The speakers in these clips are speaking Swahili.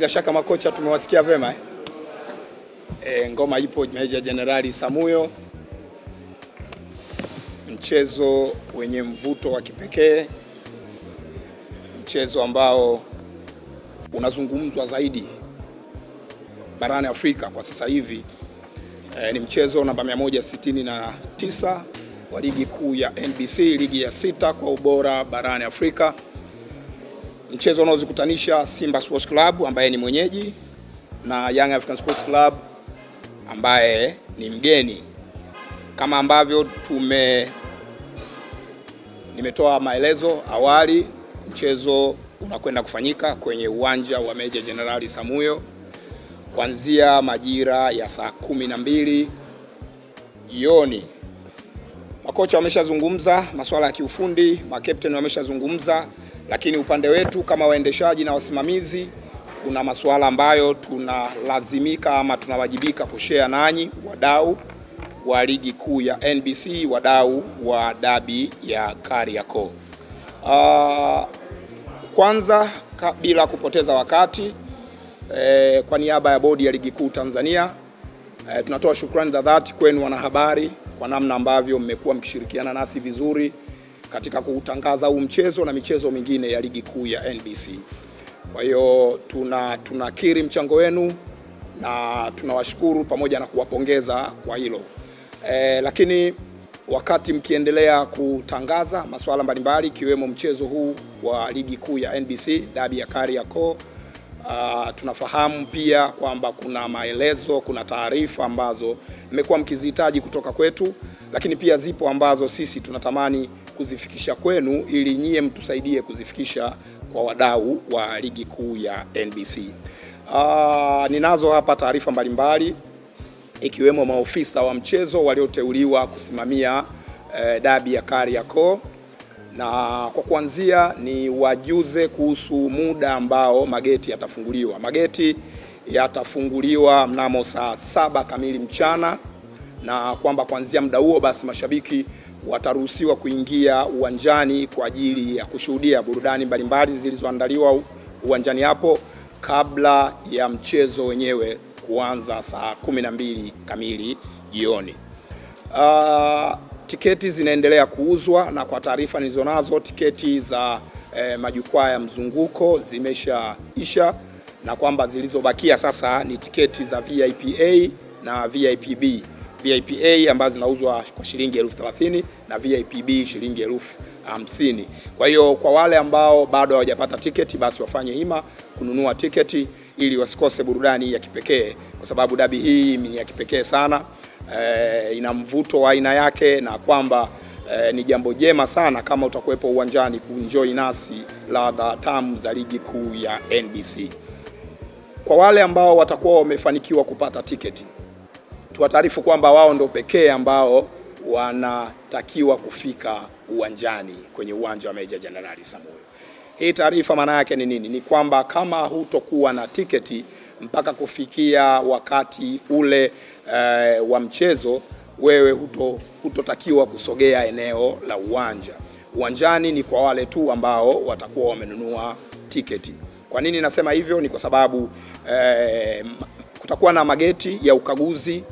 Bila shaka makocha tumewasikia vema ngoma ipo Meja Jenerali Samuyo, mchezo wenye mvuto wa kipekee, mchezo ambao unazungumzwa zaidi barani Afrika kwa sasa hivi. Ni mchezo namba 169 wa ligi kuu ya NBC, ligi ya 6 kwa ubora barani Afrika. Mchezo unaozikutanisha Simba Sports Club ambaye ni mwenyeji na Young African Sports Club ambaye ni mgeni. Kama ambavyo nimetoa maelezo awali, mchezo unakwenda kufanyika kwenye uwanja wa Meja Jenerali Samuyo kuanzia majira ya saa 12 jioni. Makocha wameshazungumza masuala ya kiufundi, makapteni wameshazungumza, lakini upande wetu kama waendeshaji na wasimamizi kuna masuala ambayo tunalazimika ama tunawajibika kushare nanyi, wadau wa ligi kuu ya NBC, wadau wa dabi ya Kariakoo. Kwanza bila kupoteza wakati, kwa niaba ya bodi ya ligi kuu Tanzania, tunatoa shukrani za dhati kwenu wanahabari kwa namna ambavyo mmekuwa mkishirikiana nasi vizuri katika kutangaza huu mchezo na michezo mingine ya ligi kuu ya NBC. Kwa hiyo tunakiri mchango wenu na tunawashukuru pamoja na kuwapongeza kwa hilo. Lakini wakati mkiendelea kutangaza masuala mbalimbali ikiwemo mchezo huu wa ligi kuu ya NBC dabi ya Kariakoo, tunafahamu pia kwamba kuna maelezo, kuna taarifa ambazo mmekuwa mkizihitaji kutoka kwetu, lakini pia zipo ambazo sisi tunatamani kuzifikisha kwenu ili nyie mtusaidie kuzifikisha kwa wadau wa ligi kuu ya NBC. Ninazo hapa taarifa mbalimbali ikiwemo maofisa wa mchezo walioteuliwa kusimamia dabi ya Kariakoo, na kwa kuanzia ni wajuze kuhusu muda ambao mageti yatafunguliwa. Mageti yatafunguliwa mnamo saa 7 kamili mchana, na kwamba kuanzia muda huo basi mashabiki wataruhusiwa kuingia uwanjani kwa ajili ya kushuhudia burudani mbalimbali zilizoandaliwa uwanjani hapo kabla ya mchezo wenyewe kuanza saa 12 kamili jioni. Tiketi zinaendelea kuuzwa, na kwa taarifa nilizonazo tiketi za majukwaa ya mzunguko zimeshaisha, na kwamba zilizobakia sasa ni tiketi za VIP A na VIP B. VIP A ambazo zinauzwa kwa shilingi 30,000 na VIP B shilingi 50,000. Kwa hiyo kwa wale ambao bado hawajapata tiketi basi wafanye hima kununua tiketi ili wasikose burudani ya kipekee, kwa sababu dabi hii ni ya kipekee sana. Ina mvuto wa aina yake, na kwamba ni jambo jema sana kama utakuwepo uwanjani kuenjoy nasi ladha tamu za ligi kuu ya NBC. Kwa wale ambao watakuwa wamefanikiwa kupata tiketi, tuwataarifu kwamba wao ndio pekee ambao wanatakiwa kufika uwanjani kwenye uwanja wa Meja Jenerali Samuyo. Hii taarifa maana yake ni nini? Ni kwamba kama hutokuwa na tiketi mpaka kufikia wakati ule wa mchezo, wewe hutotakiwa kusogea eneo la uwanja. Uwanjani ni kwa wale tu ambao watakuwa wamenunua tiketi. Kwa nini nasema hivyo? Ni kwa sababu kutakuwa na mageti ya ukaguzi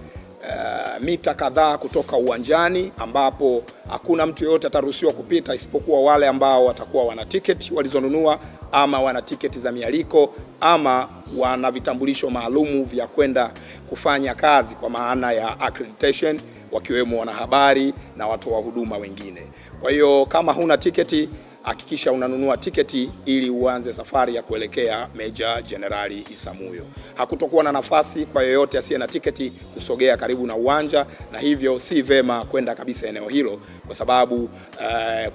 mita kadhaa kutoka uwanjani, ambapo hakuna mtu yeyote ataruhusiwa kupita isipokuwa wale ambao watakuwa wana tiketi walizonunua, ama wana tiketi za mialiko, ama wana vitambulisho maalumu vya kwenda kufanya kazi kwa maana ya accreditation, wakiwemo wanahabari na watu wa huduma wengine. Kwa hiyo kama huna tiketi, hakikisha unanunua tiketi ili uanze safari ya kuelekea Meja Jenerali Samuyo. Hakutokuwa na nafasi kwa yeyote asiye na tiketi kusogea karibu na uwanja, na hivyo si vema kwenda kabisa eneo hilo, kwa sababu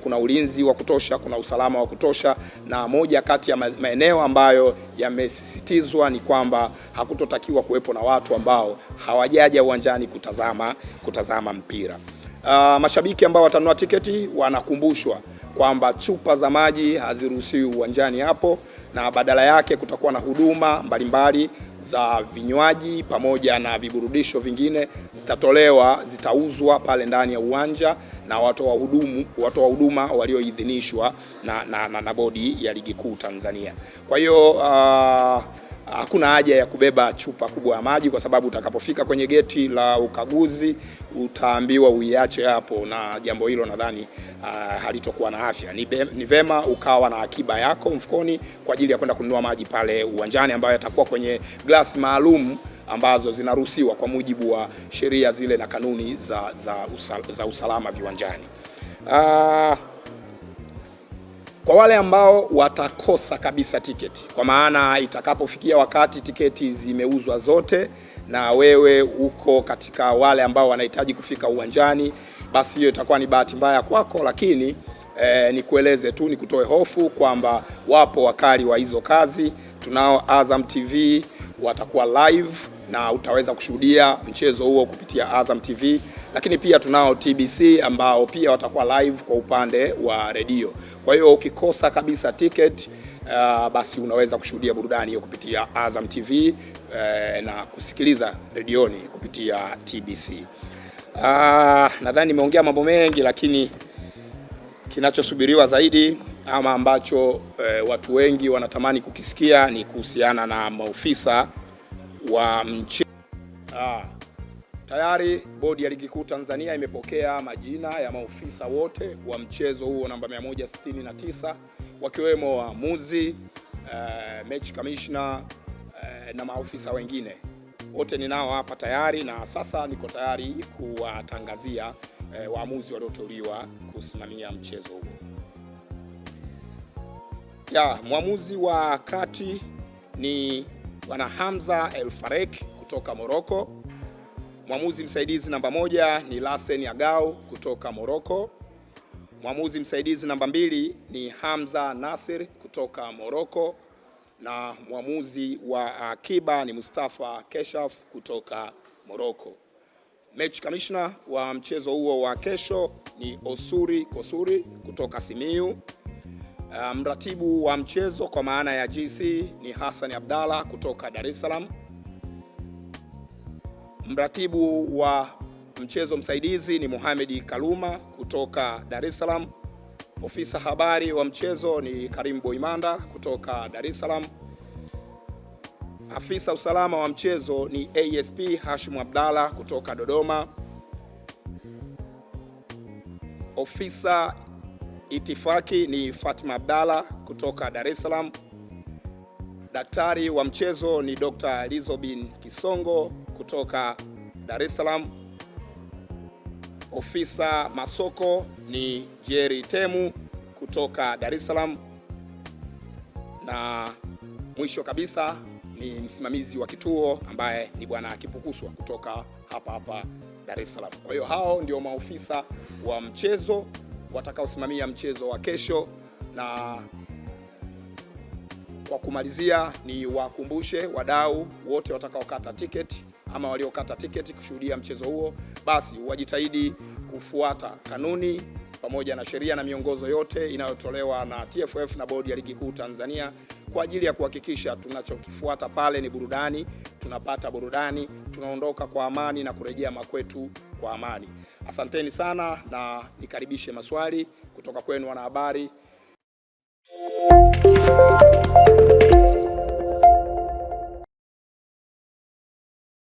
kuna ulinzi wa kutosha, kuna usalama wa kutosha, na moja kati ya maeneo ambayo yamesisitizwa ni kwamba hakutotakiwa kuwepo na watu ambao hawajaja uwanjani kutazama mpira. Mashabiki ambao watanunua tiketi wanakumbushwa kwamba chupa za maji haziruhusiwi uwanjani hapo, na badala yake kutakuwa na huduma mbalimbali za vinywaji pamoja na viburudisho vingine zitauzwa pale ndani ya uwanja na watu wa huduma walioidhinishwa na bodi ya ligi kuu Tanzania. Kwa hiyo hakuna haja ya kubeba chupa kubwa ya maji, kwa sababu utakapofika kwenye geti la ukaguzi utaambiwa uiache hapo, na jambo hilo nadhani halitokuwa na afya. Ni vema ukawa na akiba yako mfukoni kwa ajili ya kwenda kununua maji pale uwanjani, ambayo yatakuwa kwenye glasi maalum ambazo zinaruhusiwa kwa mujibu wa sheria zile na kanuni za usalama viwanjani. Kwa wale ambao watakosa kabisa tiketi, kwa maana itakapofikia wakati tiketi zimeuzwa zote na wewe uko katika wale ambao wanahitaji kufika uwanjani, basi hiyo itakuwa ni bahati mbaya kwako, lakini nikueleze tu, nikutoe hofu kwamba wapo wakali wa hizo kazi. Tunao Azam TV watakuwa live na utaweza kushuhudia mchezo huo kupitia Azam TV, lakini pia tunao TBC ambao pia watakuwa live kwa upande wa redio. Kwa hiyo ukikosa kabisa ticket, basi unaweza kushuhudia burudani hiyo kupitia Azam TV na kusikiliza redioni kupitia TBC. Nadhani nimeongea mambo mengi, lakini kinachosubiriwa zaidi ama ambacho watu wengi wanatamani kukisikia ni kuhusiana na maofisa wa mchezo. Tayari bodi ya ligi kuu Tanzania imepokea majina ya maofisa wote wa mchezo huo namba 169, wakiwemo waamuzi, match commissioner na maofisa wengine. Wote ninao hapa tayari, na sasa niko tayari kuwatangazia waamuzi walioteuliwa kusimamia mchezo huo. Mwamuzi wa kati ni Bwana Hamza El Farek kutoka Morocco. Mwamuzi msaidizi namba 1 ni Lassen Agau kutoka Morocco. Mwamuzi msaidizi namba 2 ni Hamza Nasir kutoka Morocco, na mwamuzi wa akiba ni Mustafa Keshaf kutoka Morocco. Match commissioner wa mchezo huo wa kesho ni Osuri Kosuri kutoka Simiyu. Mratibu wa mchezo kwa maana ya GC ni Hassan Abdalla kutoka Dar es Salaam. Mratibu wa mchezo msaidizi ni Mohamed Kaluma kutoka Dar es Salaam. Ofisa habari wa mchezo ni Karim Boimanda kutoka Dar es Salaam. Afisa usalama wa mchezo ni ASP Hashim Abdalla kutoka Dodoma. Ofisa itifaki ni Fatima Abdalla kutoka Dar es Salaam. Daktari wa mchezo ni Dr. Lizobin Kisongo kutoka Dar es Salaam. Ofisa masoko ni Jerry Temu kutoka Dar es Salaam. Na mwisho kabisa ni msimamizi wa kituo ambaye ni Bwana Kipukuswa kutoka hapa Dar es Salaam. Kwa hiyo hao ndio maofisa wa mchezo watakaosimamia mchezo wa kesho. Na kwa kumalizia, ni wakumbushe wadau wote watakaokata tiketi ama waliokata tiketi kushuhudia mchezo huo, basi wajitahidi kufuata kanuni pamoja na sheria na miongozo yote inayotolewa na TFF na bodi ya ligi kuu Tanzania kwa ajili ya kuhakikisha tunachokifuata pale ni burudani, tunapata burudani, tunaondoka kwa amani na kurejea makwetu kwa amani. Asanteni sana, na nikaribishe maswali kutoka kwenu wanahabari.